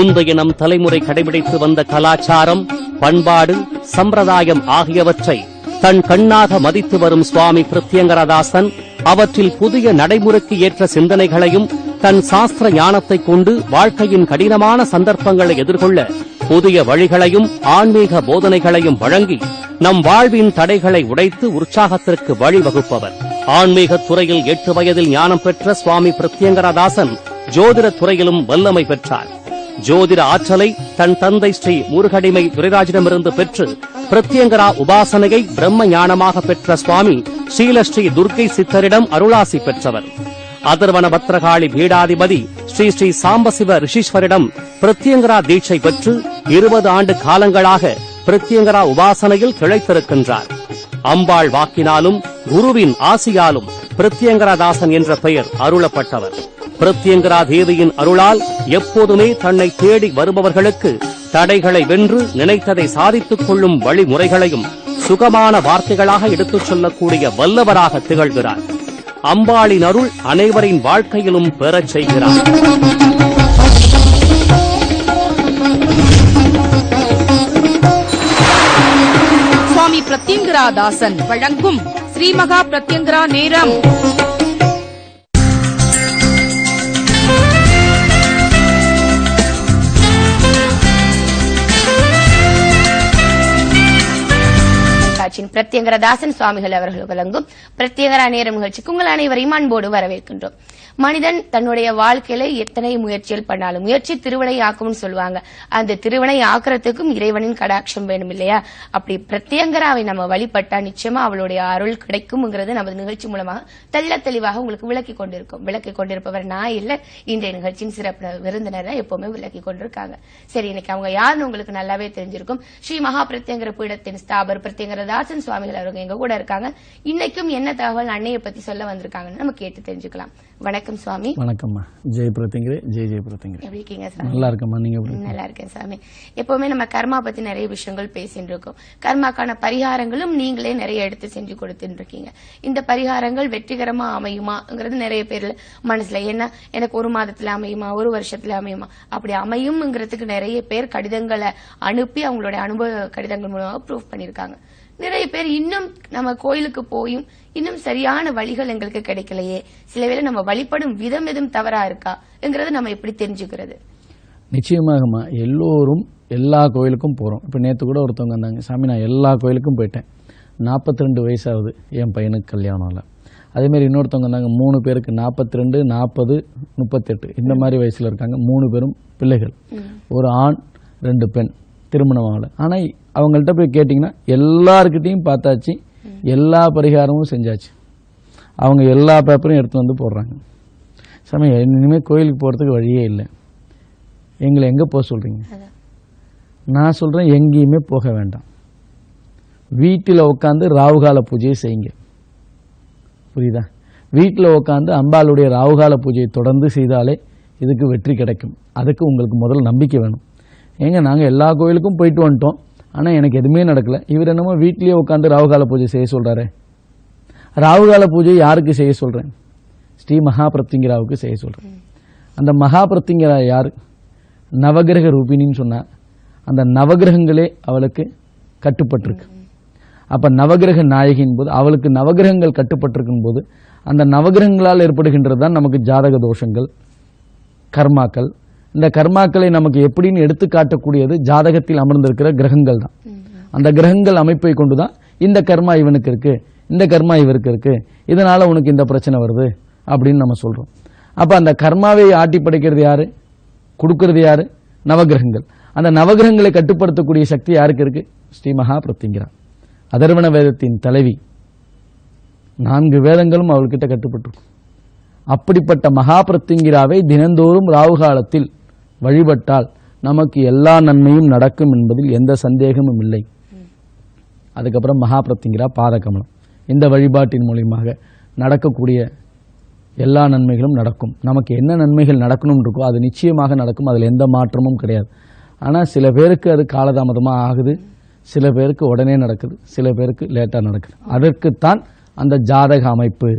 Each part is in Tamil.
முந்தைய நம் தலைமுறை கடைபிடித்து வந்த கலாச்சாரம், பண்பாடு, சம்பிரதாயம் ஆகியவற்றை தன் கண்ணாக மதித்து வரும் சுவாமி பிரத்யங்கரதாசன் அவற்றில் புதிய நடைமுறைக்கு ஏற்ற சிந்தனைகளையும் தன் சாஸ்திர ஞானத்தைக் கொண்டு வாழ்க்கையின் கடினமான சந்தர்ப்பங்களை எதிர்கொள்ள புதிய வழிகளையும் ஆன்மீக போதனைகளையும் வழங்கி நம் வாழ்வின் தடைகளை உடைத்து உற்சாகத்திற்கு வழிவகுப்பவர். ஆன்மீகத் துறையில் 8 வயதில் ஞானம் பெற்ற சுவாமி பிரத்யங்கரதாசன் ஜோதிட துறையிலும் வல்லமை பெற்றார். ஜோதிட ஆற்றலை தன் தந்தை ஸ்ரீ முருகடிமை துரைராஜிடமிருந்து பெற்று பிரத்யங்கரா உபாசனையை பிரம்ம ஞானமாக பெற்ற சுவாமி ஸ்ரீலஸ்ரீ துர்க்கை சித்தரிடம் அருளாசி பெற்றவர். அதர்வன பத்ரகாளி பீடாதிபதி ஸ்ரீ ஸ்ரீ சாம்பசிவ ரிஷீஸ்வரிடம் பிரத்யங்கரா தீட்சை பெற்று 20 ஆண்டு காலங்களாக பிரத்யங்கரா உபாசனையில் திளைத்திருக்கின்றார். அம்பாள் வாக்கினாலும் குருவின் ஆசியாலும் பிரத்யங்கரதாசன் என்ற பெயர் அருளப்பட்டவர். பிரத்யங்கரா தேவியின் அருளால் எப்போதுமே தன்னை தேடி வருபவர்களுக்கு தடைகளை வென்று நினைத்ததை சாதித்துக் கொள்ளும் வழிமுறைகளையும் சுகமான வார்த்தைகளாக எடுத்துச் சொல்லக்கூடிய வல்லவராக திகழ்கிறார். அம்பாளின் அருள் அனைவரின் வாழ்க்கையிலும் பெறச் செய்கிறார். சுவாமி பிரத்யங்கராதாசன் வழங்கும் ஸ்ரீமகா பிரத்யங்கரா நேரம். பிரத்யங்கரதாசன் சுவாமிகள் அவர்கள் வழங்கும் பிரத்யங்கரா நேரம் நிகழ்ச்சிக்கு உங்கள் அனைவரையும் அன்போடு வரவேற்கின்றோம். மனிதன் தன்னுடைய வாழ்க்கையில எத்தனை முயற்சிகள் பண்ணாலும் முயற்சி திருவினை ஆக்கும்னு சொல்லுவாங்க. அந்த திருவினை ஆக்குறதுக்கும் இறைவனின் கடாட்சம் வேணும் இல்லையா? அப்படி பிரத்யங்கராவை நம்ம வழிபட்டா நிச்சயமா அவளுடைய அருள் கிடைக்கும்ங்கிறது நமது நிகழ்ச்சி மூலமாக தெள்ள தெளிவாக உங்களுக்கு விளக்கி கொண்டிருப்பவர் நான் இல்ல, இன்றைய நிகழ்ச்சியின் சிறப்பு விருந்தினர் எப்பவுமே விளக்கி கொண்டிருக்காங்க. சரி, இன்னைக்கு அவங்க யாருன்னு உங்களுக்கு நல்லாவே தெரிஞ்சிருக்கும். ஸ்ரீ மகா பிரத்யங்கர பீடத்தின் ஸ்தாபர் பிரத்யங்கரதாசன் சுவாமிகள் அவர்கள் எங்க கூட இருக்காங்க. இன்னைக்கும் என்ன தகவல் அன்னையை பத்தி சொல்ல வந்திருக்காங்கன்னு நம்ம கேட்டு தெரிஞ்சுக்கலாம். வணக்கம் சுவாமி. வணக்கம்மா. ஜெய் பிரத்யங்கரே. ஜெய் பிரத்யங்கரே. எப்படி இருக்கீங்க சாமி? நல்லா இருக்கம்மா. நீங்க நல்லா இருக்கேன் சாமி. எப்பவுமே நம்ம கர்மா பத்தி நிறைய விஷயங்கள் பேசிட்டு இருக்கோம். கர்மாக்கான பரிகாரங்களும் நீங்களே நிறைய எடுத்து செஞ்சு கொடுத்துட்டு இருக்கீங்க. இந்த பரிகாரங்கள் வெற்றிகரமா அமையுமாங்கிறது நிறைய பேர்ல மனசுல என்ன, எனக்கு 1 மாதத்துல அமையுமா, 1 வருஷத்துல அமையுமா, அப்படி அமையும்ங்கிறதுக்கு நிறைய பேர் கடிதங்களை அனுப்பி அவங்களுடைய அனுபவ கடிதங்கள் மூலமாக ப்ரூவ் பண்ணிருக்காங்க. நிறைய பேர் இன்னும் நம்ம கோயிலுக்கு போயும் இன்னும் சரியான வழிகள் எங்களுக்கு கிடைக்கலையே, சில வேளை நம்ம வழிபடும் விதம் எதுவும் தவறா இருக்காங்கிறது நம்ம எப்படி தெரிஞ்சுக்கிறது? நிச்சயமாகமா எல்லோரும் எல்லா கோயிலுக்கும் போறோம். இப்ப நேத்து கூட ஒருத்தவங்க வந்தாங்க, சாமி நான் எல்லா கோயிலுக்கும் போயிட்டேன், 42 வயசாகுது, என் பையனுக்கு கல்யாணம் இல்லை. அதே மாதிரி இன்னொருத்தவங்க வந்தாங்க, 3 பேருக்கு 42, 40, 38 இந்த மாதிரி வயசுல இருக்காங்க. 3 பேரும் பிள்ளைகள், ஒரு ஆண் 2 பெண், திருமணம் ஆகலை. ஆனா அவங்கள்ட்ட போய் கேட்டீங்கன்னா எல்லாருக்கிட்டையும் பார்த்தாச்சு, எல்லா பரிகாரமும் செஞ்சாச்சு, அவங்க எல்லா பேப்பரையும் எடுத்து வந்து போடுறாங்க. சாமி இனிமேல் கோயிலுக்கு போகிறதுக்கு வழியே இல்லை, எங்களை எங்கே போக சொல்கிறீங்க? நான் சொல்கிறேன் எங்கேயுமே போக வேண்டாம், வீட்டில் உட்காந்து ராவுகால பூஜையை செய்யுங்க. புரியுதா? வீட்டில் உட்காந்து அம்பாளுடைய ராவுகால பூஜையை தொடர்ந்து செய்தாலே இதுக்கு வெற்றி கிடைக்கும். அதுக்கு உங்களுக்கு முதல்ல நம்பிக்கை வேணும். ஏங்க நாங்கள் எல்லா கோயிலுக்கும் போயிட்டு வந்துட்டோம், ஆனால் எனக்கு எதுவுமே நடக்கலை, இவர் என்னமோ வீட்லேயே உட்காந்து ராவுகால பூஜை செய்ய சொல்கிறாரு. ராவுகால பூஜை யாருக்கு செய்ய சொல்கிறேன்? ஸ்ரீ மகா பிரத்யங்கராவுக்கு செய்ய சொல்கிறேன். அந்த மகா பிரத்யங்கரா யார்? நவகிரக ரூபினின்னு சொன்னார். அந்த நவகிரகங்களே அவளுக்கு கட்டுப்பட்டிருக்கு. அப்போ நவகிரக நாயகின் போது அவளுக்கு நவகிரகங்கள் கட்டுப்பட்டிருக்கும் போது அந்த நவகிரகங்களால் ஏற்படுகின்றது தான் நமக்கு ஜாதக தோஷங்கள், கர்மாக்கள். இந்த கர்மாக்களை நமக்கு எப்படின்னு எடுத்து காட்டக்கூடியது ஜாதகத்தில் அமர்ந்திருக்கிற கிரகங்கள் தான். அந்த கிரகங்கள் அமைப்பை கொண்டுதான் இந்த கர்மா இவனுக்கு இருக்கு, இந்த கர்மா இவருக்கு இருக்கு, இதனால உனக்கு இந்த பிரச்சனை வருது அப்படின்னு நம்ம சொல்றோம். அப்ப அந்த கர்மாவை ஆட்டி படைக்கிறது யாரு, கொடுக்கிறது யாரு? நவகிரகங்கள். அந்த நவகிரகங்களை கட்டுப்படுத்தக்கூடிய சக்தி யாருக்கு இருக்கு? ஸ்ரீ மகா பிரத்யங்கரா, அதர்வண வேதத்தின் தலைவி. 4 வேதங்களும் அவள்கிட்ட கட்டுப்பட்டிருக்கும். அப்படிப்பட்ட மகா பிரத்யங்கராவை தினந்தோறும் ராவு காலத்தில் வழிபட்டால் நமக்கு எல்லா நன்மையும் நடக்கும் என்பதில் எந்த சந்தேகமும் இல்லை. அதுக்கப்புறம் மகா பிரத்யங்கரா பாதகமலம். இந்த வழிபாட்டின் மூலமாக நடக்கக்கூடிய எல்லா நன்மைகளும் நடக்கும். நமக்கு என்ன நன்மைகள் நடக்கணும் இருக்கோ அது நிச்சயமாக நடக்கும், அதில் எந்த மாற்றமும் கிடையாது. ஆனால் சில பேருக்கு அது காலதாமதமாக ஆகுது, சில பேருக்கு உடனே நடக்குது, சில பேருக்கு லேட்டாக நடக்குது. அதற்குத்தான் அந்த ஜாதக அமைப்பு,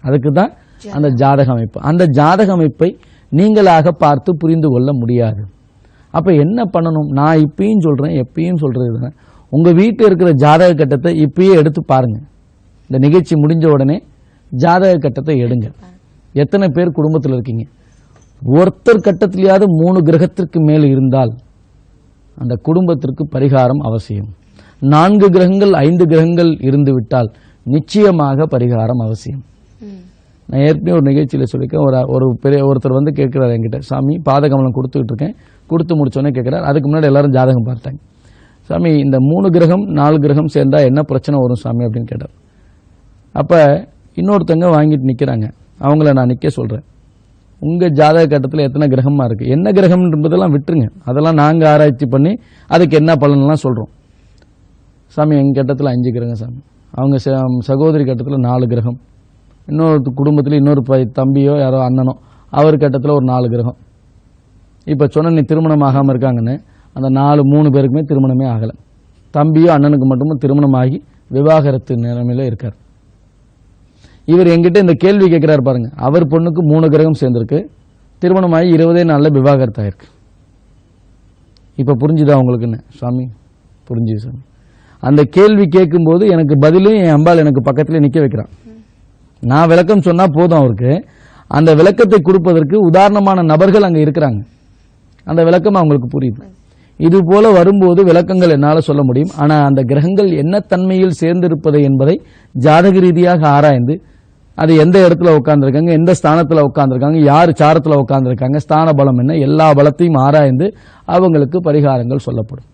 அதுக்கு தான் அந்த ஜாதக அமைப்பு. அந்த ஜாதக அமைப்பை நீங்களாக பார்த்து புரிந்து கொள்ள முடியாது. அப்ப என்ன பண்ணணும்? நான் இப்பயும் சொல்றேன், எப்பயும் சொல்றது, உங்க வீட்டில் இருக்கிற ஜாதக கட்டத்தை இப்பயே எடுத்து பாருங்க. இந்த நிகழ்ச்சி முடிஞ்ச உடனே ஜாதக கட்டத்தை எடுங்க. எத்தனை பேர் குடும்பத்தில் இருக்கீங்க? ஒருத்தர் கட்டத்திலேயாவது 3 கிரகத்திற்கு மேல் இருந்தால் அந்த குடும்பத்திற்கு பரிகாரம் அவசியம். 4 கிரகங்கள் 5 கிரகங்கள் இருந்து விட்டால் நிச்சயமாக பரிகாரம் அவசியம். நான் ஏற்கனவே ஒரு நிகழ்ச்சியில் சொல்லியிருக்கேன். ஒருத்தர் வந்து கேட்கிறார் என்கிட்ட, சாமி பாதகமலம் கொடுத்துக்கிட்டு இருக்கேன், கொடுத்து முடிச்சோன்னே கேட்கிறார். அதுக்கு முன்னாடி எல்லாரும் ஜாதகம் பார்த்தாங்க. சாமி இந்த 3 கிரகம் 4 கிரகம் சேர்ந்தா என்ன பிரச்சனை வரும் சாமி அப்படின்னு கேட்டார். அப்ப இன்னொருத்தங்க வாங்கிட்டு நிக்கிறாங்க. அவங்கள நான் நிக்க சொல்றேன். உங்க ஜாதக கட்டத்தில் எத்தனை கிரகமா இருக்கு, என்ன கிரகம்ன்றதெல்லாம் விட்டுருங்க, அதெல்லாம் நாங்க ஆராய்ச்சி பண்ணி அதுக்கு என்ன பலன்லாம் சொல்றோம். சாமி எங்க கட்டத்தில் 5 கிரகம் சாமி, அவங்க சகோதரி கட்டத்தில் 4 கிரகம், இன்னொரு குடும்பத்தில் இன்னொரு தம்பியோ யாரோ அண்ணனோ அவர் கட்டத்தில் ஒரு 4 கிரகம். இப்ப சொன்ன நீ திருமணம் ஆகாம இருக்காங்கன்னு அந்த 3 பேருக்குமே திருமணமே ஆகல. தம்பியோ அண்ணனுக்கு மட்டும் திருமணம் ஆகி விவாகரத்து நிலைமையில இருக்கார். இவர் எங்கிட்ட இந்த கேள்வி கேட்கிறார் பாருங்க. அவர் பொண்ணுக்கு 3 கிரகம் சேர்ந்திருக்கு, திருமணமாகி 20 நாள்ல விவாகரத்து ஆயிருக்கு. இப்ப புரிஞ்சுதா உங்களுக்குன்னு? சுவாமி புரிஞ்சுது சாமி. அந்த கேள்வி கேட்கும் போது எனக்கு பதிலும் என் அம்பாள் எனக்கு பக்கத்துல நிக்க வைக்கிறான். நான் விளக்கம் சொன்னா போதும், அவருக்கு அந்த விளக்கத்தை கொடுப்பதற்கு உதாரணமான நபர்கள் அங்க இருக்கிறாங்க. அந்த விளக்கம் அவங்களுக்கு புரியுது. இது போல வரும்போது விளக்கங்கள் என்னால சொல்ல முடியும். ஆனா அந்த கிரகங்கள் என்ன தன்மையில் சேர்ந்திருப்பது என்பதை ஜாதக ரீதியாக ஆராய்ந்து அது எந்த இடத்துல உட்கார்ந்துருக்காங்க, எந்த ஸ்தானத்துல உட்கார்ந்துருக்காங்க, யார் சாரத்துல உட்கார்ந்துருக்காங்க, ஸ்தான பலம் என்ன, எல்லா பலத்தையும் ஆராய்ந்து அவங்களுக்கு பரிகாரங்கள் சொல்லப்படும்.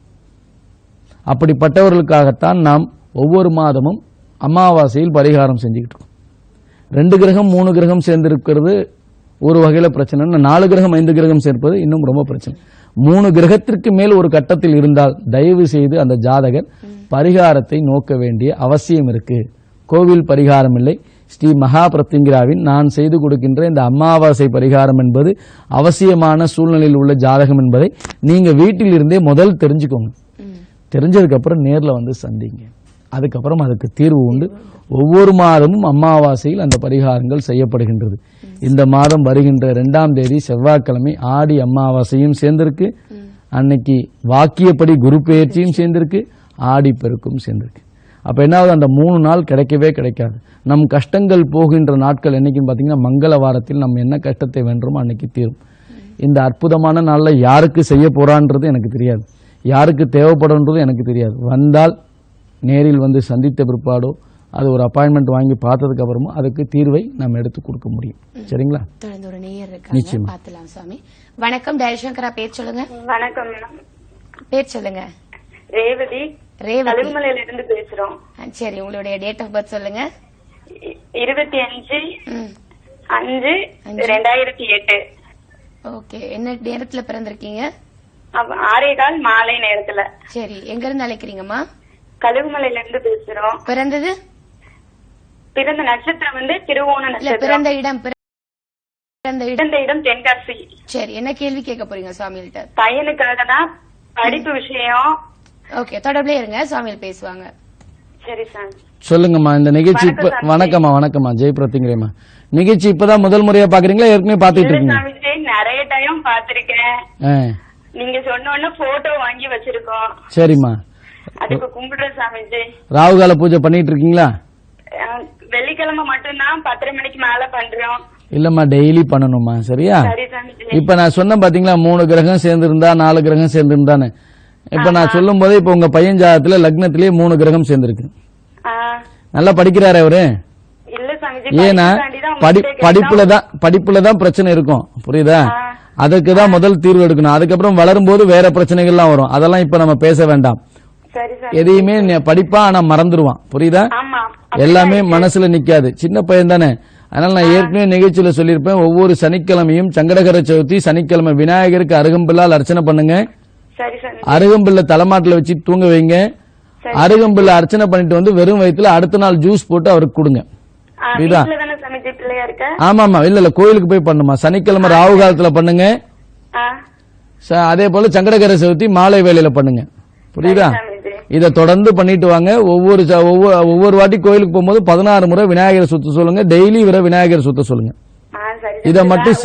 அப்படிப்பட்டவர்களுக்காகத்தான் நாம் ஒவ்வொரு மாதமும் அமாவாசையில் பரிகாரம் செஞ்சுக்கிட்டு இருக்கோம். 2 கிரகம் 3 கிரகம் சேர்ந்திருக்கிறது ஒரு வகையில பிரச்சனை. 4 கிரகம் 5 கிரகம் சேர்ப்பது இன்னும் ரொம்ப பிரச்சனை. 3 கிரகத்திற்கு மேல் ஒரு கட்டத்தில் இருந்தால் தயவு செய்து அந்த ஜாதகர் பரிகாரத்தை நோக்க வேண்டிய அவசியம் இருக்கு. கோவில் பரிகாரம் இல்லை, ஸ்ரீ மகா பிரத்யங்கிராவின் நான் செய்து கொடுக்கின்ற இந்த அமாவாசை பரிகாரம் என்பது அவசியமான சூழ்நிலையில் உள்ள ஜாதகம் என்பதை நீங்க வீட்டில் இருந்தே முதல் தெரிஞ்சுக்கோங்க. தெரிஞ்சதுக்கு அப்புறம் நேர்ல வந்து சந்திங்க. அதுக்கப்புறம் அதுக்கு தீர்வு உண்டு. ஒவ்வொரு மாதமும் அமாவாசையில் அந்த பரிகாரங்கள் செய்யப்படுகின்றது. இந்த மாதம் வருகின்ற 2ஆம் தேதி செவ்வாய்க்கிழமை ஆடி அமாவாசையும் சேர்ந்திருக்கு. அன்னைக்கு வாக்கியப்படி குரு பெயர்ச்சியும் சேர்ந்திருக்கு, ஆடி பெருக்கும் சேர்ந்திருக்கு. அப்ப என்னாவது, அந்த 3 நாள் கிடைக்கவே கிடைக்காது. நம் கஷ்டங்கள் போகின்ற நாட்கள் என்னைக்குன்னு பாத்தீங்கன்னா மங்கள வாரத்தில் நம்ம என்ன கஷ்டத்தை வென்றோமோ அன்னைக்கு தீரும். இந்த அற்புதமான நாள்ல யாருக்கு செய்ய போறான்றது எனக்கு தெரியாது, யாருக்கு தேவைப்படும்ன்றது எனக்கு தெரியாது. வந்தால் நேரில் வந்து சந்தித்த பிற்பாடோ அது ஒரு அப்பாயின்மெண்ட் வாங்கி பார்த்ததுக்கு அப்புறமும் அதுக்கு தீர்வை நம்ம எடுத்து கொடுக்க முடியும். சரிங்களா? தொடர்ந்து ஒரு நேயர் இருக்காங்க, பார்க்கலாம். சுவாமி வணக்கம். தயசங்கரா பேர் சொல்லுங்க. வணக்கம் மேடம். பேர் சொல்லுங்க. ரேவதி. கழுகுமலையில இருந்து பேசுறோம். சரி, உங்களுடைய டேட் ஆஃப் பர்த் சொல்லுங்க. 25/5/2008. ஓகே, என்ன நேரத்துல பிறந்திருக்கீங்க? 6:15 மாலை நேரத்துல. சரி, எங்க இருந்து அழைக்கிறீங்கம்மா? கழுகுமலையில இருந்து பேசுறோம். பிறந்தது? பிறந்த நட்சத்திரம் வந்து திருவோண நட்சத்திரம். பிறந்த இடம் தென்காசி. சரி, என்ன கேள்வி கேட்க போறீங்க சுவாமிகிட்ட? பையனுக்காக தான், படிப்பு விஷயம். ஓகே, தொடர்பிலே இருங்க, சுவாமிகள் பேசுவாங்க. சரி சார். சொல்லுங்கம்மா. இந்த நிகழ்ச்சி வணக்கம்மா ஜெய் பிரத்திங்கிறேம்மா. நிகழ்ச்சி இப்பதான் முதல் முறையா பாக்குறீங்களா, ஏற்கனவே பாத்துட்டு இருக்கீங்க? நிறைய டைம் பாத்திருக்கேன். நீங்க சொன்ன போட்டோ வாங்கி வச்சிருக்கோம். சரிம்மா. அதுக்கு கும்பிடுறேன் சாமிஜி. ராகுகால பூஜை பண்ணிட்டு இருக்கீங்களா? வெள்ளிக்கிழமை மட்டும்தான் 10:30 மணிக்கு மேல பண்றோம். இல்லம்மா, டெய்லி பண்ணணுமா? சரியா? சரி சாமிஜி. இப்ப நான் சொன்ன பாத்தீங்களா, 3 கிரகம் சேர்ந்து இருந்தா 4 கிரகம் சேர்ந்து இருந்தானு. இப்ப நான் சொல்லும் போதே இப்ப உங்க பையன் ஜாதகத்துல லக்னத்திலேயே 3 கிரகம் சேர்ந்திருக்கு. நல்லா படிக்கிறாரு அவரு? இல்ல சாமிஜி. ஏன்னா படிப்புலதான் பிரச்சனை இருக்கும், புரியுதா? அதுக்குதான் முதல் தீர்வு எடுக்கணும். அதுக்கப்புறம் வளரும் போது வேற பிரச்சனைகள்லாம் வரும், அதெல்லாம் இப்ப நம்ம பேச வேண்டாம். எதையுமே படிப்பா ஆனா மறந்துடுவான், புரியுதா? எல்லாமே மனசுல நிக்காது, சின்ன பையன் தானே. அதனால நான் ஏற்கனவே நிகழ்ச்சியில சொல்லியிருப்பேன், ஒவ்வொரு சனிக்கிழமையும் சங்கடகர சதுர்த்தி சனிக்கிழமை விநாயகருக்கு அருகம்பில்லால் அர்ச்சனை பண்ணுங்க. அருகம்பில்ல தலைமாட்டில் வச்சு தூங்க வைங்க. அருகம்பில்ல அர்ச்சனை பண்ணிட்டு வந்து வெறும் வயிற்றுல அடுத்த நாள் ஜூஸ் போட்டு அவருக்கு கொடுங்க. புரியுதா? ஆமா, இல்ல கோயிலுக்கு போய் பண்ணுமா. சனிக்கிழமை ராகு காலத்துல பண்ணுங்க. அதே போல சங்கடகர சதுர்த்தி மாலை வேளையில பண்ணுங்க, புரியுதா? இதை தொடர்ந்து பண்ணிட்டு வாங்க. ஒவ்வொரு வாட்டி கோயிலுக்கு போகும்போது 16 முறை விநாயகரை சுத்த சொல்லுங்க. டெய்லி விநாயகரை சுத்த சொல்லுங்க. இதை மட்டும்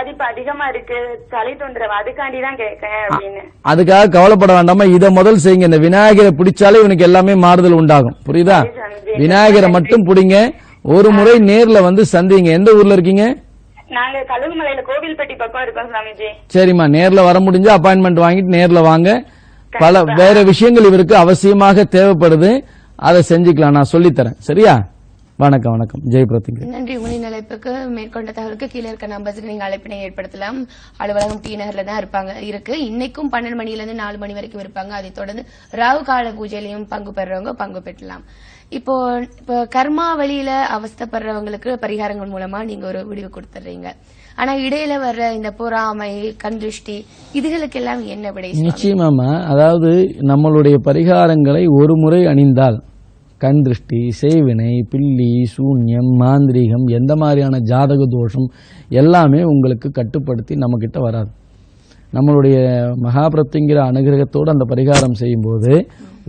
பாதிப்பு அதிகமா இருக்கு, சளி தொந்தரவு, அதுக்காண்டி தான் கேட்கேன் அப்படின்னு. அதுக்காக கவலைப்பட வேண்டாமா, இதை முதல் செய்யுங்க. இந்த விநாயகரை பிடிச்சாலே இவனுக்கு எல்லாமே மாறுதல் உண்டாகும். புரியுதா? விநாயகரை மட்டும் பிடிங்க. ஒரு முறை நேர்ல வந்து சந்திங்க. எந்த ஊர்ல இருக்கீங்க? நாங்க கழுகுமலையில கோவில்பட்டி பக்கம் இருக்கோம் சாமிஜி. சரிம்மா, நேர்ல வர முடிஞ்சா அப்பாயின்மெண்ட் வாங்கிட்டு நேர்ல வாங்க. பல வேற விஷயங்கள் இவருக்கு அவசியமாக தேவைப்படுது, அதை செஞ்சுக்கலாம். நான் சொல்லித்தரேன். சரியா? வணக்கம். வணக்கம். ஜெய் பிரத்திங்க. நன்றி. உங்களின் அழைப்புக்கு மேற்கொண்ட தகவலுக்கு கீழே இருக்க நம்பர்ஸுக்கு நீங்க அழைப்பினை ஏற்படுத்தலாம். அலுவலகம் டி நகர்ல தான் இருக்கு. இன்னைக்கும் 12 மணில இருந்து 4 மணி வரைக்கும் இருப்பாங்க. அதை தொடர்ந்து ராகு கால பூஜையிலையும் பங்கு பெறவங்க பங்கு பெற்றலாம். இப்போ கர்மா வழியில அவஸ்தைப்படுறவங்களுக்கு பரிகாரங்கள் மூலமா நீங்க ஒரு விடிவு கொடுத்துறீங்க. ஆனா இடையில வர்ற இந்த பொறாமை, கண்திருஷ்டி, இதுகளுக்கெல்லாம் என்ன விடை? நிச்சயமாமா, அதாவது நம்மளுடைய பரிகாரங்களை ஒரு முறை அணிந்தால் கண் திருஷ்டி, செய்வினை, பில்லி, சூன்யம், மாந்திரீகம், எந்த மாதிரியான ஜாதக தோஷம் எல்லாமே உங்களுக்கு கட்டுப்படுத்தி நம்ம கிட்ட வராது. நம்மளுடைய மகாபிரத்திங்கிற அனுகிரகத்தோடு அந்த பரிகாரம் செய்யும்போது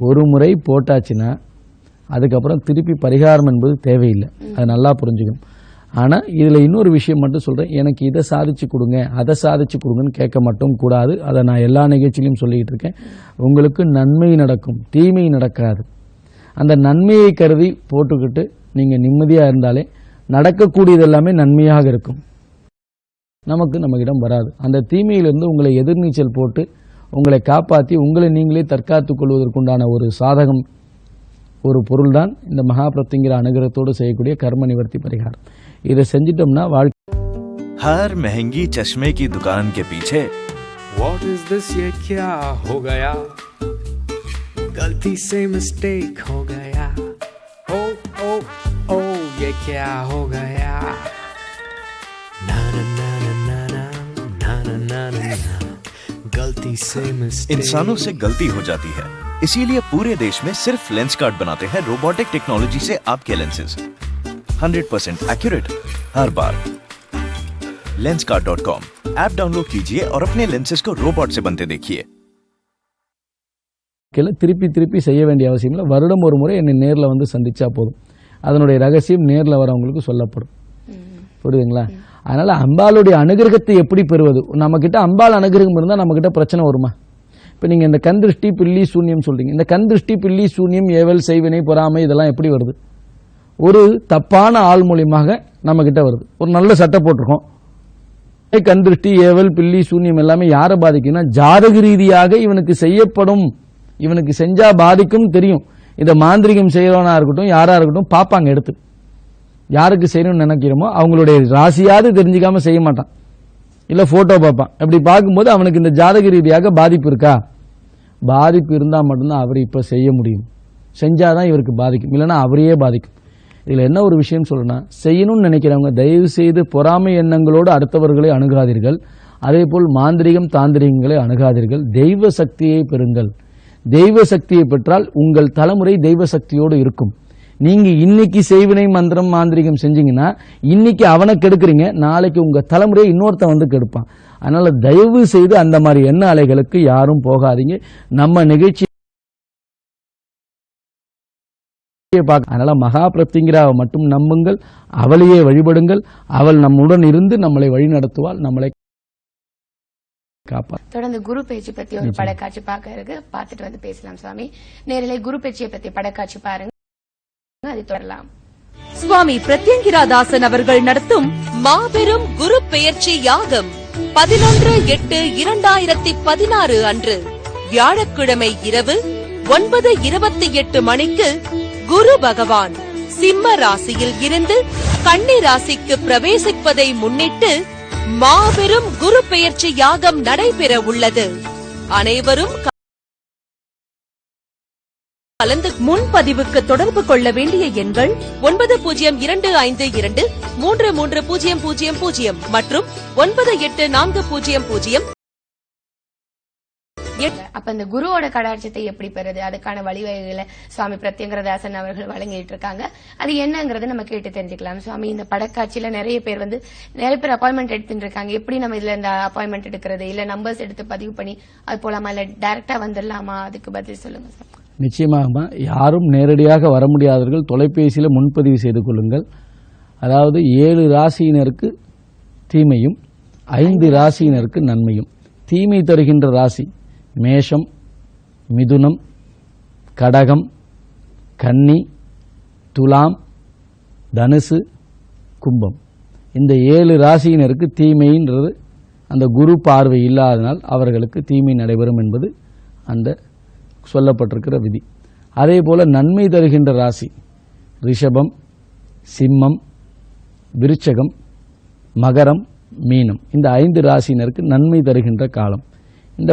ஒரு முறை போட்டாச்சுன்னா அதுக்கப்புறம் திருப்பி பரிகாரம் என்பது தேவையில்லை. அது நல்லா புரிஞ்சுக்கணும். ஆனால் இதில் இன்னொரு விஷயம் மட்டும் சொல்கிறேன். எனக்கு இதை சாதிச்சு கொடுங்க, அதை சாதிச்சு கொடுங்கன்னு கேட்க மட்டும் கூடாது. அதை நான் எல்லா நிகழ்ச்சியிலையும் சொல்லிக்கிட்டு இருக்கேன். உங்களுக்கு நன்மை நடக்கும், தீமை நடக்காது. அந்த நன்மையை கருதி போட்டுக்கிட்டு நீங்கள் நிம்மதியாக இருந்தாலே நடக்கக்கூடியது எல்லாமே நன்மையாக இருக்கும். நம்மகிடம் வராது. அந்த தீமையிலிருந்து உங்களை எதிர்நீச்சல் போட்டு உங்களை காப்பாற்றி உங்களை நீங்களே தற்காத்துக் கொள்வதற்குண்டான ஒரு சாதகம், ஒரு பொருள் தான் இந்த மகாபிரத்திங்கிற அனுகிரகத்தோடு செய்யக்கூடிய கர்ம நிவர்த்தி பரிகாரம். இதை செஞ்சிட்டோம்னா வாழ்க்கை. हर महंगी चश्मे की दुकान के पीछे What is this? ये क्या हो गया? गलती से मिस्टेक हो गया. ओ ओ ओ ये क्या हो गया? ना ना ना ना ना ना ना ना ना ना गलती से मिस्टेक. इंसानों से गलती हो जाती है, इसीलिए पूरे देश में सिर्फ लेंस कार्ड बनाते हैं रोबोटिक टेक्नोलॉजी से आपके लेंसेज 100% एक्यूरेट हर बार. Lenskart.com ऐप डाउनलोड कीजिए और अपने लेंसेज को रोबोट से बनते देखिए. திருப்பி செய்ய வேண்டிய அவசியம் இல்லை. வருடம் ஒரு முறை என்னை நேரில் வந்து சந்திச்சா போதும். அதனுடைய ரகசியம் நேரில் வரவங்களுக்கு சொல்லப்படும். புரியுதுங்களா? அதனால அம்பாளுடைய அனுகிரகத்தை எப்படி பெறுவது? நம்ம கிட்ட அம்பாள் அனுகிரகம் இருந்தால் நம்ம கிட்ட பிரச்சனை வருமா? இப்போ நீங்கள் இந்த கண் திருஷ்டி, பில்லி, சூன்யம் சொல்றீங்க. இந்த கண் திருஷ்டி, பில்லி, சூன்யம், ஏவல், செய்வினை, பொறாமை இதெல்லாம் எப்படி வருது? ஒரு தப்பான ஆள் மூலியமாக நம்ம கிட்ட வருது. ஒரு நல்ல சட்டை போட்டிருக்கோம். கண் திருஷ்டி, ஏவல், பில்லி, சூன்யம் எல்லாமே யாரை பாதிக்கும்னா ஜாதக ரீதியாக இவனுக்கு செய்யப்படும், இவனுக்கு செஞ்சா பாதிக்கும் தெரியும். இந்த மாந்திரிகம் செய்யறவனா இருக்கட்டும், யாரா இருக்கட்டும் பார்ப்பாங்க. எடுத்து யாருக்கு செய்யணும்னு நினைக்கிறோமோ அவங்களுடைய ராசியாவது தெரிஞ்சுக்காம செய்ய மாட்டான். இல்ல போட்டோ பார்ப்பான். அப்படி பார்க்கும்போது அவனுக்கு இந்த ஜாதக ரீதியாக பாதிப்பு இருக்கா? பாதிப்பு இருந்தா மட்டும்தான் அவர் இப்ப செய்ய முடியும். செஞ்சாதான் இவருக்கு பாதிக்கும், இல்லைன்னா அவரையே பாதிக்கும். இதுல என்ன ஒரு விஷயம் சொல்லணும்னா, செய்யணும்னு நினைக்கிறவங்க தயவு செய்து பொறாமை எண்ணங்களோடு அடுத்தவர்களை அணுகாதீர்கள். அதே போல் மாந்திரிகம், தாந்திரிகங்களை அணுகாதீர்கள். தெய்வ சக்தியை பெறுங்கள். தெய்வ சக்தியை பெற்றால் உங்கள் தலைமுறை தெய்வ சக்தியோடு இருக்கும். நீங்க இன்னைக்கு செய்வினை, மந்திரம், மாந்திரிகம் செஞ்சீங்கன்னா இன்னைக்கு அவனை கெடுக்கிறீங்க, நாளைக்கு உங்க தலைமுறையை இன்னொருத்தன் வந்து கெடுப்பான். அதனால தயவு செய்து அந்த மாதிரி எண்ண அலைகளுக்கு யாரும் போகாதீங்க. நம்ம நிகழ்ச்சி அதனால மகா பிரத்திங்கிராவை மட்டும் நம்புங்கள், அவளையே வழிபடுங்கள். அவள் நம்முடன் இருந்து நம்மளை வழி நடத்துவாள், நம்மளை காப்பாள். தொடர்ந்து குரு பேச்சு பத்தி ஒரு படக்காட்சி பார்க்க இருக்கு, பார்த்துட்டு வந்து பேசலாம் சுவாமி. நேரிலே குரு பேச்சியை பத்தி படக்காட்சி பாருங்க, அதை தொடரலாம். சுவாமி பிரத்யங்கிராதாசன் அவர்கள் நடத்தும் மாபெரும் குரு பெயர்ச்சி யாகம் 11/8/2016 அன்று வியாழக்கிழமை இரவு 9:28 மணிக்கு குரு பகவான் சிம்ம ராசியில் இருந்து கன்னி ராசிக்கு பிரவேசிப்பதை முன்னிட்டு மாபெரும் குரு பெயர்ச்சி யாகம் நடைபெற உள்ளது. அனைவரும் கலந்து முன்பதிவுக்கு தொடர்பு கொள்ள வேண்டிய எண்கள் 9025233000 மற்றும் 984008. அப்ப இந்த குருவோட கடாட்சத்தை எப்படி பெறுது, அதுக்கான வழிவகைகளை சுவாமி பிரத்யங்கிரதாசன் அவர்கள் வழங்கிட்டு இருக்காங்க. அது என்னங்கறது நம்ம கேட்டு தெரிஞ்சுக்கலாம். சுவாமி, இந்த படக்காட்சியில நிறைய பேர் அப்பாயின்மெண்ட் எடுத்துட்டு இருக்காங்க. எப்படி நம்ம இதுல இந்த அப்பாயின்மெண்ட் எடுக்கிறது, இல்ல நம்பர்ஸ் எடுத்து பதிவு பண்ணி அது போலாமா, இல்ல டைரக்டா வந்துடலாமா? அதுக்கு பதில் சொல்லுங்க சார். நிச்சயமாக யாரும் நேரடியாக வர முடியாதவர்கள் தொலைபேசியில் முன்பதிவு செய்து கொள்ளுங்கள். அதாவது 7 ராசியினருக்கு தீமையும் 5 ராசியினருக்கு நன்மையும். தீமை தருகின்ற ராசி மேஷம், மிதுனம், கடகம், கன்னி, துலாம், தனுசு, கும்பம். இந்த 7 ராசியினருக்கு தீமைன்றது அந்த குரு பார்வை இல்லாதனால் அவர்களுக்கு தீமை நடைபெறும் என்பது அந்த சொல்லப்பட்டிருக்கிற விதி. அதே போல நன்மை தருகின்ற ராசி ரிஷபம், சிம்மம், விருச்சகம், மகரம், மீனம். இந்த 5 ராசியினருக்கு நன்மை தருகின்ற காலம். இந்த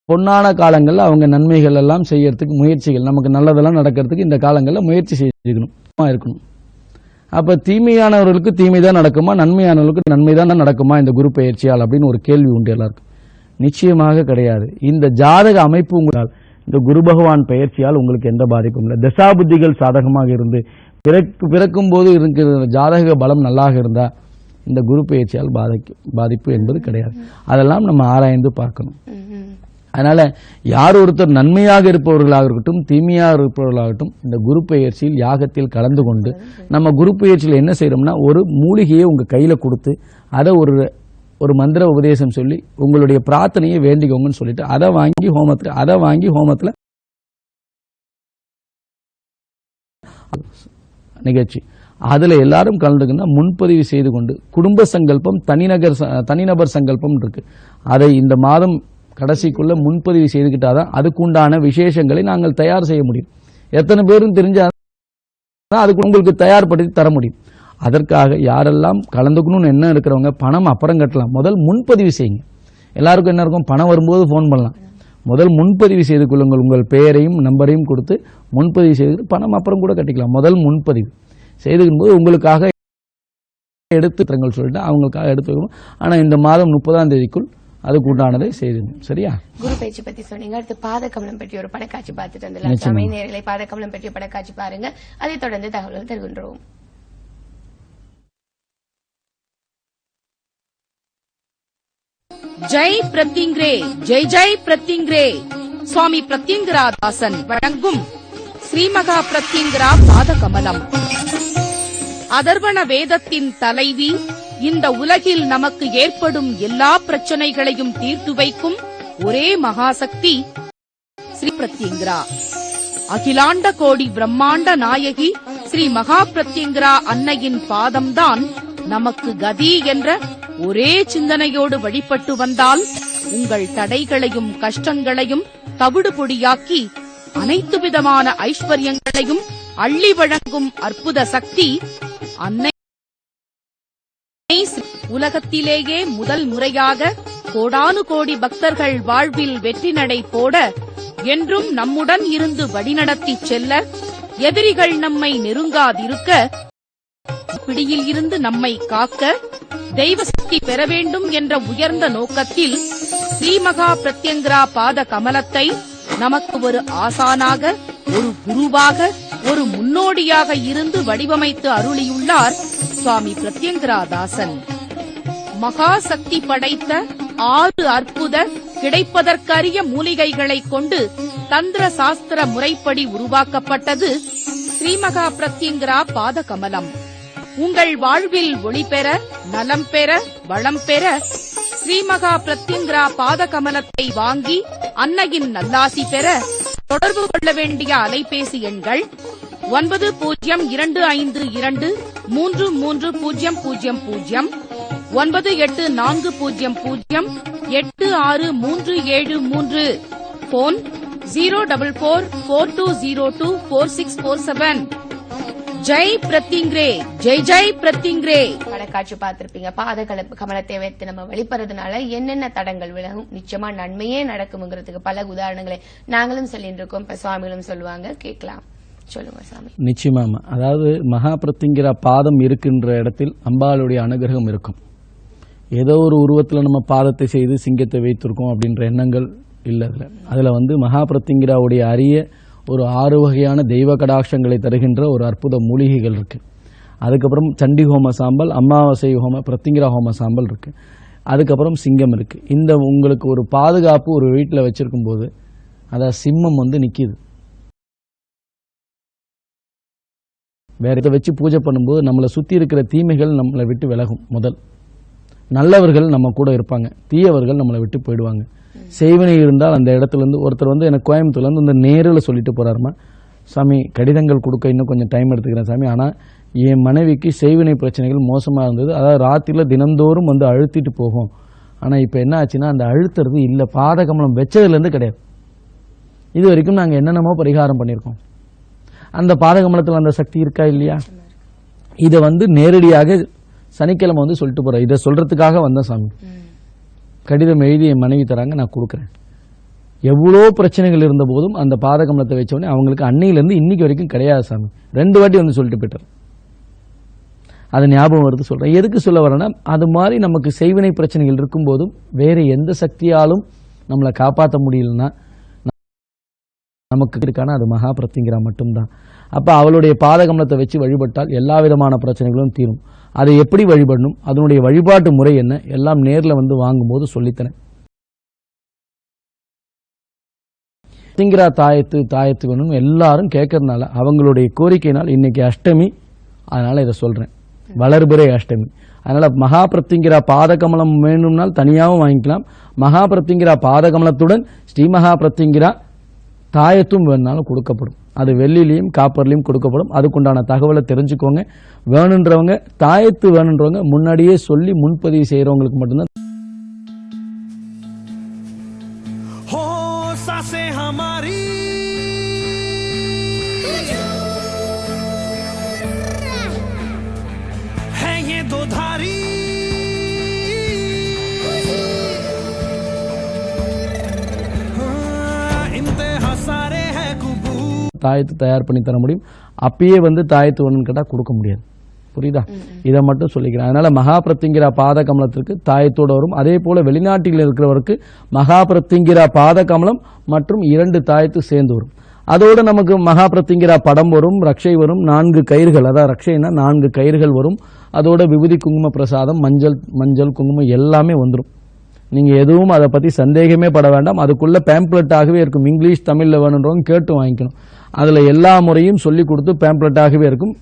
பொன்னான காலங்களில் அவங்க நன்மைகள் எல்லாம் செய்யறதுக்கு முயற்சிகள், நமக்கு நல்லதெல்லாம் நடக்கிறதுக்கு இந்த காலங்களில் முயற்சி இருக்கணும். அப்ப தீமையானவர்களுக்கு தீமை தான் நடக்குமா, நன்மையானவர்களுக்கு நன்மை தான் நடக்குமா இந்த குரு பெயர்ச்சியால் அப்படின்னு ஒரு கேள்வி உண்டு எல்லாருக்கும். நிச்சயமாக கிடையாது. இந்த ஜாதக அமைப்பு உங்களால் இந்த குரு பகவான் பெயர்ச்சியால் உங்களுக்கு எந்த பாதிப்பும் இல்லை. தசாபுத்திகள் சாதகமாக இருந்து பிறக்கும் போது இருக்கிற ஜாதக பலம் நல்லாக இருந்தா இந்த குரு பெயர்ச்சியால் பாதிப்பு என்பது கிடையாது. அதெல்லாம் நம்ம ஆராய்ந்து பார்க்கணும். அதனால யார் ஒருத்தர் நன்மையாக இருப்பவர்களாக இருக்கட்டும், தீமையாக இருப்பவர்களாகட்டும், இந்த குரு பெயர்ச்சியில் யாகத்தில் கலந்து கொண்டு நம்ம குரு பெயர்ச்சியில் என்ன செய்யறோம்னா ஒரு மூலிகையை உங்க கையில கொடுத்து அதை ஒரு மந்திர உபதேசம் சொல்லி உங்களுடைய பிரார்த்தனையை வேண்டிக்கோங்கன்னு சொல்லிட்டு அதை வாங்கி ஹோமத்துல நிகழ்ச்சி அதுல எல்லாரும் கலந்துக்குன்னா முன்பதிவு செய்து கொண்டு குடும்ப சங்கல்பம், தனிநபர் சங்கல்பம் இருக்கு. அதை இந்த மாதம் கடைசிக்குள்ள முன்பதிவு செய்துக்கிட்டாதான் அதுக்குண்டான விசேஷங்களை நாங்கள் தயார் செய்ய முடியும். எத்தனை பேரும் தெரிஞ்சாதான் அதுக்கு உங்களுக்கு தயார்படுத்தி தர முடியும். அதற்காக யாரெல்லாம் கலந்துக்கணும்னு என்ன இருக்கிறவங்க பணம் அப்புறம் கட்டலாம், முதல் முன்பதிவு செய்யுங்க. எல்லாருக்கும் என்ன இருக்கும், பணம் வரும்போது ஃபோன் பண்ணலாம். முதல் முன்பதிவு செய்து கொள்ளுங்கள். உங்கள் பெயரையும் நம்பரையும் கொடுத்து முன்பதிவு செய்து பணம் அப்புறம் கூட கட்டிக்கலாம். முதல் முன்பதிவு செய்துக்கும் போது உங்களுக்காக எடுத்துங்கள் சொல்லிட்டு அவங்களுக்காக எடுத்து வைக்கணும். ஆனா இந்த மாதம் 30ஆம் தேதிக்குள் அதுக்கு உண்டானதை செய்துங்க. சரியா? குரு பயிற்சி பத்தி சொன்னீங்க. அடுத்து பாதகமலம் பற்றி ஒரு படக்காட்சி பார்த்துட்டு வந்துடலாம். நேரலை பாதகமலம் பற்றிய படக்காட்சி பாருங்க. அதை தொடர்ந்து தகவல்கள் தருகின்றோம். ஜெய் பிரத்யங்கிரே, ஜெய் ஜெய் பிரத்யங்கிரே. சுவாமி பிரத்யங்கராதாசன் வழங்கும் ஸ்ரீமகா பிரத்யங்கரா பாதகமலம். அதர்வண வேதத்தின் தலைவி, இந்த உலகில் நமக்கு ஏற்படும் எல்லா பிரச்சனைகளையும் தீர்த்து வைக்கும் ஒரே மகாசக்தி ஸ்ரீ பிரத்யங்கரா. அகிலாண்ட கோடி பிரம்மாண்ட நாயகி ஸ்ரீ மகா பிரத்யங்கரா அன்னையின் பாதம்தான் நமக்கு கதி என்ற ஒரே சிந்தனையோடு வழிபட்டு வந்தால் உங்கள் தடைகளையும் கஷ்டங்களையும் தவிடு பொடியாக்கி அனைத்து விதமான ஐஸ்வர்யங்களையும் அள்ளி வழங்கும் அற்புத சக்தி அன்னை. உலகத்திலேயே முதல் முறையாக கோடானு கோடி பக்தர்கள் வாழ்வில் வெற்றி நடை போட, என்றும் நம்முடன் இருந்து வழிநடத்தி செல்ல, எதிரிகள் நம்மை நெருங்காதிருக்க, பிடியில் இருந்து நம்மை காக்க, தெய்வ சக்தி பெற வேண்டும் என்ற உயர்ந்த நோக்கத்தில் ஸ்ரீமகா பிரத்யங்கரா பாத கமலத்தை நமக்கு ஒரு ஆசானாக, ஒரு குருவாக, ஒரு முன்னோடியாக இருந்து வடிவமைத்து அருளியுள்ளார் சுவாமி பிரத்யங்கராதாசன். மகா சக்தி படைத்த 6 அற்புத கிடைப்பதற்கரிய மூலிகைகளை கொண்டு தந்திர சாஸ்திர முறைப்படி உருவாக்கப்பட்டது ஸ்ரீமகா பிரத்யங்கரா பாத கமலம். உங்கள் வாழ்வில் ஒளி பெற, நலம் பெற, வளம் பெற ஸ்ரீமகா பிரத்யங்கரா பாத கமலத்தை வாங்கி அன்னையின் நல்லாசி பெற தொடர்பு கொள்ள வேண்டிய அலைபேசி எண்கள் 9025233000, 9840086373, போன் 04442024647. ஜெய் பிரத்யங்கிரே, ஜெய் ஜெய் பிரத்யங்கிரே. படக்காட்சி பார்த்திருப்பீங்க. பாத கமலத்தை வைத்து நம்ம வெளிப்படுறதுனால என்னென்ன தடங்கள் விலகும், நிச்சயமா நன்மையே நடக்கும்ங்கிறதுக்கு பல உதாரணங்களை நாங்களும் சொல்லிட்டு இருக்கோம். இப்ப சுவாமிகளும் சொல்லுவாங்க, கேட்கலாம். சொல்லுங்க சாமி. நிச்சயமா. அதாவது மகா பிரத்யங்கரா பாதம் இருக்கின்ற இடத்தில் அம்பாளுடைய அனுகிரகம் இருக்கும். ஏதோ ஒரு உருவத்தில் நம்ம பாதத்தை செய்து சிங்கத்தை வைத்திருக்கோம் அப்படின்ற எண்ணங்கள் இல்லை. அதுல மகா பிரத்யங்கராவுடைய அரிய ஒரு 6 வகையான தெய்வ கடாட்சங்களை தருகின்ற ஒரு அற்புத மூலிகைகள் இருக்கு. அதுக்கப்புறம் சண்டி ஹோம சாம்பல், அமாவாசை ஹோம, பிரத்திங்கிரா ஹோம சாம்பல் இருக்குது. அதுக்கப்புறம் சிங்கம் இருக்குது. இந்த உங்களுக்கு ஒரு பாதுகாப்பு ஒரு வீட்டில் வச்சிருக்கும் போது அதான் சிம்மம் வந்து நிற்கிது. வேற இதை வச்சு பூஜை பண்ணும்போது நம்மளை சுற்றி இருக்கிற தீமைகள் நம்மளை விட்டு விலகும். முதல் நல்லவர்கள் நம்ம கூட இருப்பாங்க, தீயவர்கள் நம்மளை விட்டு போயிடுவாங்க. செய்வினை இருந்தால் அந்த இடத்துல இருந்து ஒருத்தர் வந்து எனக்கு கோயம்புத்தூர்லேருந்து இந்த நேரில் சொல்லிட்டு போறாருமா, சாமி கடிதங்கள் கொடுக்க இன்னும் கொஞ்சம் டைம் எடுத்துக்கிறேன் சாமி, ஆனால் என் மனைவிக்கு செய்வினை பிரச்சனைகள் மோசமாக இருந்தது, அதாவது ராத்திரியில் தினந்தோறும் வந்து அழுத்திட்டு போகும். ஆனால் இப்போ என்ன ஆச்சுன்னா அந்த அழுத்துறது இல்லை, பாதகமலம் வச்சதுலேருந்து கிடையாது. இது வரைக்கும் நாங்கள் என்னென்னமோ பரிகாரம் பண்ணியிருக்கோம். அந்த பாதகமலத்தில் அந்த சக்தி இருக்கா இல்லையா? இதை வந்து நேரடியாக சனிக்கிழமை வந்து சொல்லிட்டு போகிறேன். இதை சொல்கிறதுக்காக வந்தேன் சாமி. கடிதம் எழுதி என் மனைவி தராங்க, நான் கொடுக்குறேன். எவ்வளோ பிரச்சனைகள் இருந்த போதும் அந்த பாதகமலத்தை வச்சோடனே அவங்களுக்கு அன்னையிலேருந்து இன்னைக்கு வரைக்கும் கிடையாது சாமி. 2 வாட்டி வந்து சொல்லிட்டு போயிட்டார். அது ஞாபகம் வருது சொல்கிறேன். எதுக்கு சொல்ல வரேன்னா, அது மாதிரி நமக்கு செய்வினை பிரச்சனைகள் இருக்கும்போதும் வேறு எந்த சக்தியாலும் நம்மளை காப்பாற்ற முடியலன்னா நமக்கு இருக்கான அது மகா பிரத்திங்கிரா மட்டும்தான். அப்போ அவளுடைய பாதகமலத்தை வச்சு வழிபட்டால் எல்லா விதமான பிரச்சனைகளும் தீரும். அதை எப்படி வழிபடணும், அதனுடைய வழிபாட்டு முறை என்ன, எல்லாம் நேரில் வந்து வாங்கும்போது சொல்லித்தரேன். பிரத்திங்கிரா தாயத்து வேணும் எல்லாரும் கேட்கறதுனால, அவங்களுடைய கோரிக்கையினால் இன்னைக்கு அஷ்டமி, அதனால இதை சொல்றேன், வளர்பிறை அஷ்டமி. அதனால மகா பிரத்திங்கிரா பாதகமலம் வேணும்னால் தனியாகவும் வாங்கிக்கலாம். மகா பிரத்திங்கிரா பாதகமலத்துடன் ஸ்ரீ மகா பிரத்திங்கிரா தாயத்தும் வேணுனாலும் கொடுக்கப்படும். அது வெள்ளிலையும் காப்பர்லையும் கொடுக்கப்படும். அதுக்குண்டான தகவலை தெரிஞ்சுக்கோங்க. வேணுன்றவங்க, தாயத்து வேணுன்றவங்க முன்னாடியே சொல்லி முன்பதிவு செய்யறவங்களுக்கு மட்டும்தான். தாயத்து தயார் பண்ணி தர முடியும். அப்பயே வந்து தாயத்து வேணும்னு கேட்டால் கொடுக்க முடியாது. புரியுதா? இதை மட்டும் சொல்லிக்கிறேன். அதனால மகா பிரத்திங்கிரா பாதகமலத்திற்கு தாயத்தோடு வரும். அதே போல வெளிநாட்டில் இருக்கிறவருக்கு மகா பிரத்திங்கிரா பாதகமலம் மற்றும் 2 தாயத்து சேர்ந்து வரும். அதோடு நமக்கு மகா பிரத்திங்கிரா படம் வரும், ரக்ஷை வரும், 4 கயிறுகள், அதாவது ரக்ஷைனா 4 கயிறுகள் வரும். அதோட விபூதி குங்கும பிரசாதம், மஞ்சள் குங்குமம் எல்லாமே வந்துடும். நீங்க எதுவும் அதை பத்தி சந்தேகமே பட வேண்டாம். அதுக்குள்ள பேம்ப்ளெட்டாகவே இருக்கும். இங்கிலீஷ் தமிழ்ல வேணுன்றவங்க கேட்டு வாங்கிக்கணும். அதுல எல்லா முறையும் சொல்லி கொடுத்து பேம்ப்ளெட்டாகவே இருக்கும்.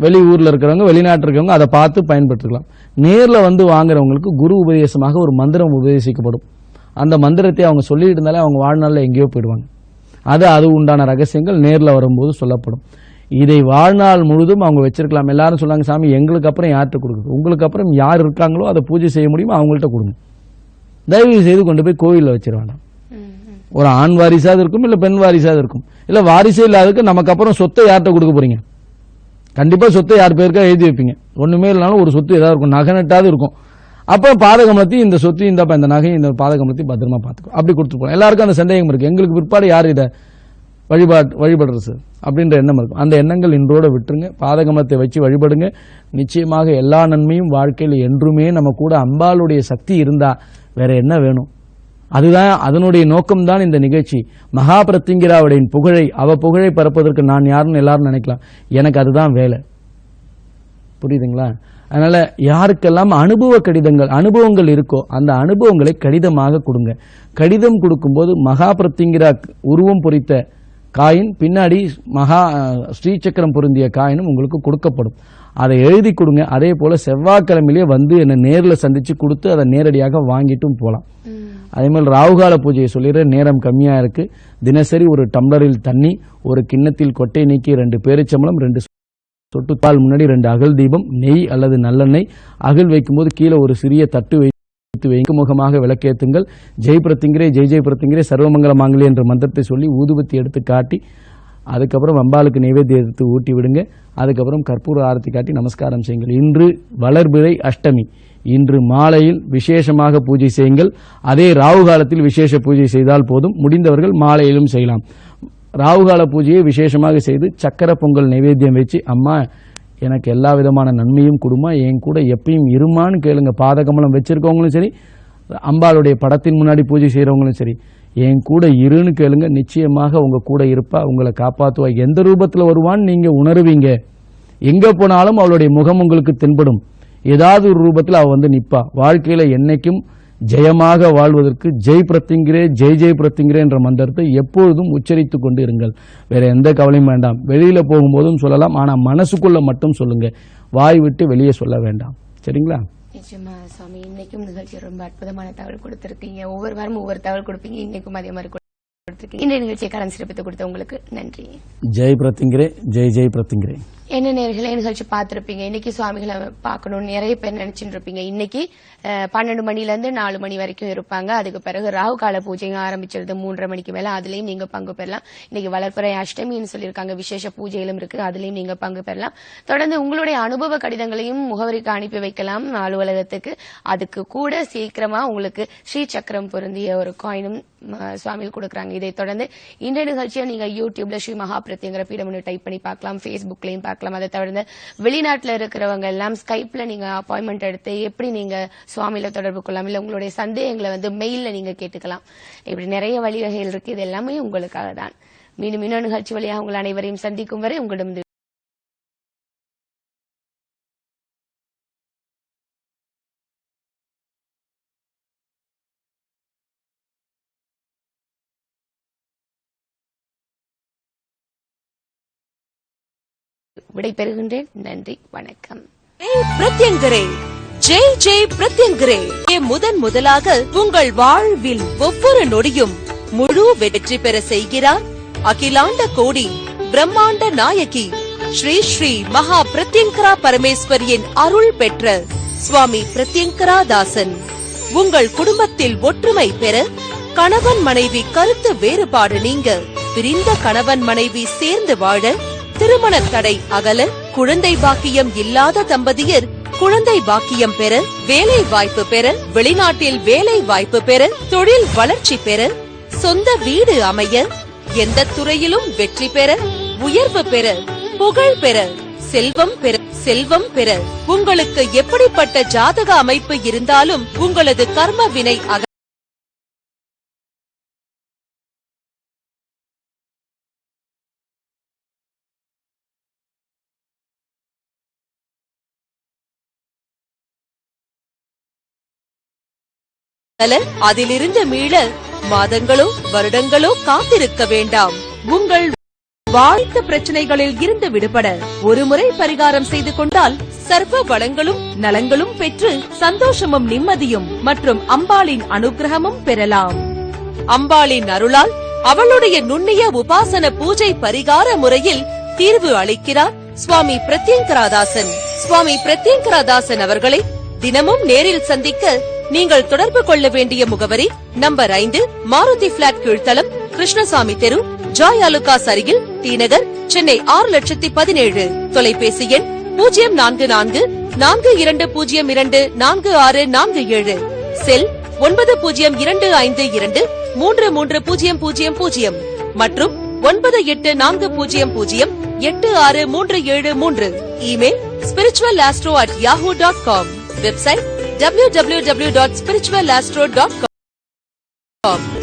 வெளி ஊர்ல இருக்கிறவங்க, வெளிநாட்டில் இருக்கிறவங்க அதை பார்த்து பயன்படுத்திக்கலாம். நேர்ல வந்து வாங்குறவங்களுக்கு குரு உபதேசமாக ஒரு மந்திரம் உபதேசிக்கப்படும். அந்த மந்திரத்தை அவங்க சொல்லிட்டு இருந்தாலே அவங்க வாழ்நாளில் எங்கேயோ போயிடுவாங்க. அது உண்டான ரகசியங்கள் நேர்ல வரும்போது சொல்லப்படும். இதை வாழ்நாள் முழுதும் அவங்க வச்சிருக்கலாம். எல்லாரும் சொன்னாங்க, சாமி எங்களுக்கு அப்புறம் யார்கிட்ட கொடுக்குறது? உங்களுக்கு அப்புறம் யார் இருக்காங்களோ அதை பூஜை செய்ய முடியுமோ அவங்கள்ட்ட கொடுங்க. தயவு செய்து கொண்டு போய் கோவிலில் வச்சிட வேண்டாம். ஒரு ஆண் வாரிசாவது இருக்கும், இல்லை பெண் வாரிசாவது இருக்கும், இல்லை வாரிசே இல்லாததுக்கு நமக்கு அப்புறம் சொத்தை யார்கிட்ட கொடுக்க போறீங்க? கண்டிப்பா சொத்தை யார் பேருக்கா எழுதி வைப்பீங்க. ஒண்ணுமே இல்லைனாலும் ஒரு சொத்து ஏதாவது இருக்கும், நகை நட்டாவது இருக்கும். அப்போ பாதகமலத்தையும் இந்த சொத்து இந்த நகையும் இந்த பாதகமலத்தையும் பத்திரமா பார்த்துக்கோ, அப்படி கொடுத்துட்டு போகலாம். எல்லாருக்கும் அந்த சந்தேகம் இருக்கு, எங்களுக்கு பிற்பாடு யார் இதை வழிபடுறது அப்படின்ற எண்ணம் இருக்கும். அந்த எண்ணங்கள் இன்றோட விட்டுருங்க. பாதகமலத்தை வச்சு வழிபடுங்க. நிச்சயமாக எல்லா நன்மையும் வாழ்க்கையில் என்றுமே நம்ம கூட அம்பாளுடைய சக்தி இருந்தா வேற என்ன வேணும்? அதுதான் அதனுடைய நோக்கம்தான் இந்த நிகழ்ச்சி. மகா பிரத்திங்கிராவுடைய புகழை, அவ புகழை பரப்பதற்கு நான் யாருன்னு எல்லாரும் நினைக்கலாம். எனக்கு அதுதான் வேலை. புரியுதுங்களா? அதனால யாருக்கெல்லாம் அனுபவங்கள் இருக்கோ அந்த அனுபவங்களை கடிதமாக கொடுங்க. கடிதம் கொடுக்கும்போது மகா பிரத்திங்கிரா உருவம் பொறித்த காயின் பின்னாடி மகா ஸ்ரீசக்கரம் பொருந்திய காயினும் உங்களுக்கு கொடுக்கப்படும். அதை எழுதி கொடுங்க. அதே போல செவ்வாய்க்கிழமையிலேயே வந்து என்னை நேரில் சந்திச்சு கொடுத்து அதை நேரடியாக வாங்கிட்டும் போகலாம். அதே மாதிரி ராகுகால பூஜையை சொல்லிடுற, நேரம் கம்மியா இருக்கு. தினசரி ஒரு டம்ளரில் தண்ணி, ஒரு கிண்ணத்தில் கொட்டை நீக்கி 2 பேரிச்சம்பளம், 2 சொட்டு பால், முன்னாடி 2 அகல் தீபம், நெய் அல்லது நல்லெண்ணெய், அகல் வைக்கும்போது கீழே ஒரு சிறிய தட்டு வைத்து முகமாக விளக்கேத்துங்கள். ஜெய் பிரத்திங்கிரே, ஜெய் பிரத்திங்கிரே, சர்வமங்கல மாங்கலி என்ற மந்திரத்தை சொல்லி ஊதுபத்தி எடுத்து காட்டி, அதுக்கப்புறம் அம்பாளுக்கு நைவேத்தியம் எடுத்து ஊட்டி விடுங்க. அதுக்கப்புறம் கற்பூர ஆரத்தி காட்டி நமஸ்காரம் செய்யுங்கள். இன்று வளர்பிறை அஷ்டமி. இன்று மாலையில் விசேஷமாக பூஜை செய்யுங்கள். அதே ராகு காலத்தில் விசேஷ பூஜை செய்தால் போதும். முடிந்தவர்கள் மாலையிலும் செய்யலாம். ராகுகால பூஜையை விசேஷமாக செய்து சக்கரை பொங்கல் நைவேத்தியம் வச்சு, அம்மா எனக்கு எல்லா விதமான நன்மையும் கொடுமா, என் கூட எப்பயும் இருமான்னு கேளுங்க. பாதகமலம் வச்சிருக்கவங்களும் சரி, அம்பாளுடைய படத்தின் முன்னாடி பூஜை செய்யறவங்களும் சரி, என் கூட இருன்னு கேளுங்க. நிச்சயமாக உங்க கூட இருப்பா, உங்களை காப்பாற்றுவா. எந்த ரூபத்தில் வருவான்னு நீங்க உணர்வீங்க. எங்க போனாலும் அவளுடைய முகம் உங்களுக்கு தென்படும். ஏதாவது ஒரு ரூபத்தில் அவ வந்து நிப்பா. வாழ்க்கையில என்னைக்கும் ஜெயமாக வாழ்வதற்கு ஜெய் பிரத்திங்கிரே ஜெய் ஜெய் பிரத்திங்கிரே என்ற மந்திரத்தை எப்பொழுதும் உச்சரித்துக் கொண்டு இருங்கள். வேற எந்த கவலையும் வேண்டாம். வெளியில போகும்போதும் சொல்லலாம், ஆனா மனசுக்குள்ள மட்டும் சொல்லுங்க, வாய் விட்டு வெளியே சொல்ல வேண்டாம். சரிங்களா? நிச்சயமா சுவாமி, இன்னைக்கும் நிகழ்ச்சி ரொம்ப அற்புதமான தகவல் கொடுத்திருக்கீங்க. ஒவ்வொரு வாரமும் ஒவ்வொரு தகவல் கொடுப்பீங்க, இன்னைக்கும் அதே மாதிரி கொடுத்திருக்கீங்க. இந்த நிகழ்ச்சியை கடன் சிறப்பித்து கொடுத்த உங்களுக்கு நன்றி. ஜெய் பிரத்திங்கிரே ஜெய் ஜெய் பிரத்திங்கிரே. என்ன நேயர்களே, நிகழ்ச்சி பார்த்திருப்பீங்க. இன்னைக்கு சுவாமிகளை பார்க்கணும்னு நிறைய பேர் நினைச்சுட்டு இருப்பீங்க. இன்னைக்கு 12 மணில இருந்து 4 மணி வரைக்கும் இருப்பாங்க. அதுக்கு பிறகு ராகு கால பூஜையும் ஆரம்பிச்சிருது 3:30 மணிக்கு மேல. அதுலயும் நீங்க பங்கு பெறலாம். இன்னைக்கு வளர்ப்புறை அஷ்டமின்னு சொல்லியிருக்காங்க, விசேஷ பூஜைகளும் இருக்கு, அதுலயும் நீங்க பங்கு பெறலாம். தொடர்ந்து உங்களுடைய அனுபவ கடிதங்களையும் முகவரிக்கு அனுப்பி வைக்கலாம் அலுவலகத்துக்கு. அதுக்கு கூட சீக்கிரமா உங்களுக்கு ஸ்ரீ சக்கரம் பொருந்திய ஒரு காயினும் சுவாமிகள் கொடுக்குறாங்க. இதை தொடர்ந்து இன்றைய நிகழ்ச்சியை நீங்க யூடியூப்ல ஸ்ரீ மகா பிரத்யங்கர பீடம்னு டைப் பண்ணி பார்க்கலாம், பேஸ்புக்லயும் பார்க்கலாம். அதை தவிர்த்து வெளிநாட்டுல இருக்கிறவங்க எல்லாம் ஸ்கைப்ல நீங்க அப்பாயின்மெண்ட் எடுத்து எப்படி நீங்க சுவாமியில தொடர்பு கொள்ளலாம், இல்ல உங்களுடைய சந்தேகங்களை வந்து மெயில்ல நீங்க கேட்டுக்கலாம். இப்படி நிறைய வழிவகைகள் இருக்கு. இது எல்லாமே உங்களுக்காக தான். மீண்டும் இன்னொரு நிகழ்ச்சி வழியாக உங்கள் அனைவரையும் சந்திக்கும் வரை உங்களிடம் விடை பெறுகின்றேன். நன்றி, வணக்கம். பிரத்யங்கரே ஜெய் ஜெய் பிரத்யங்கரே. முதலாக உங்கள் வாழ்வில் ஒவ்வொரு நொடியும் முழு வெற்றி பெற செய்கிறார் அகிலாண்ட கோடி பிரம்மாண்ட நாயகி ஸ்ரீ ஸ்ரீ மகா பிரத்யங்கரா பரமேஸ்வரியின் அருள் பெற்ற சுவாமி பிரத்யங்கரா தாசன். உங்கள் குடும்பத்தில் ஒற்றுமை பெற, கணவன் மனைவி கருத்து வேறுபாடு நீங்க, பிரிந்த கணவன் மனைவி சேர்ந்து வாழ, திருமண தடை அகல, குழந்தை பாக்கியம் இல்லாத தம்பதியர் குழந்தை பாக்கியம் பெற, வேலை வாய்ப்பு பெற, வெளிநாட்டில் வேலை வாய்ப்பு பெற, தொழில் வளர்ச்சி பெற, சொந்த வீடு அமைய, எந்த துறையிலும் வெற்றி பெற, உயர்வு பெற, புகழ் பெற, செல்வம் பெற, உங்களுக்கு எப்படிப்பட்ட ஜாதக அமைப்பு இருந்தாலும் உங்களது கர்ம வினை அதிலிருந்து மீள மாதங்களோ வருடங்களோ காத்திருக்க வேண்டாம். உங்கள் வாழ்க்கை பிரச்சனைகளில் இருந்து விடுபட ஒருமுறை பரிகாரம் செய்து கொண்டால் சர்வ வளங்களும் நலங்களும் பெற்று சந்தோஷமும் நிம்மதியும் மற்றும் அம்பாளின் அனுகிரகமும் பெறலாம். அம்பாளின் அருளால் அவளுடைய நுண்ணிய உபாசன பூஜை பரிகார முறையில் தீர்வு அளிக்கிறார் சுவாமி பிரத்யங்கராதாசன். சுவாமி பிரத்யங்கராதாசன் அவர்களை தினமும் நேரில் சந்திக்க நீங்கள் தொடர்பு கொள்ள வேண்டிய முகவரி நம்பர் 5, மாருதி பிளாட் கீழ்த்தளம், கிருஷ்ணசாமி தெரு, ஜாய் அலுகாஸ் அருகில், டி நகர், சென்னை 6,17,000. தொலைபேசி எண் 044-4202-4647, செல் 9025233000 மற்றும் 9840086373. Email spiritualastro@yahoo.com. Website www.spiritualastro.com.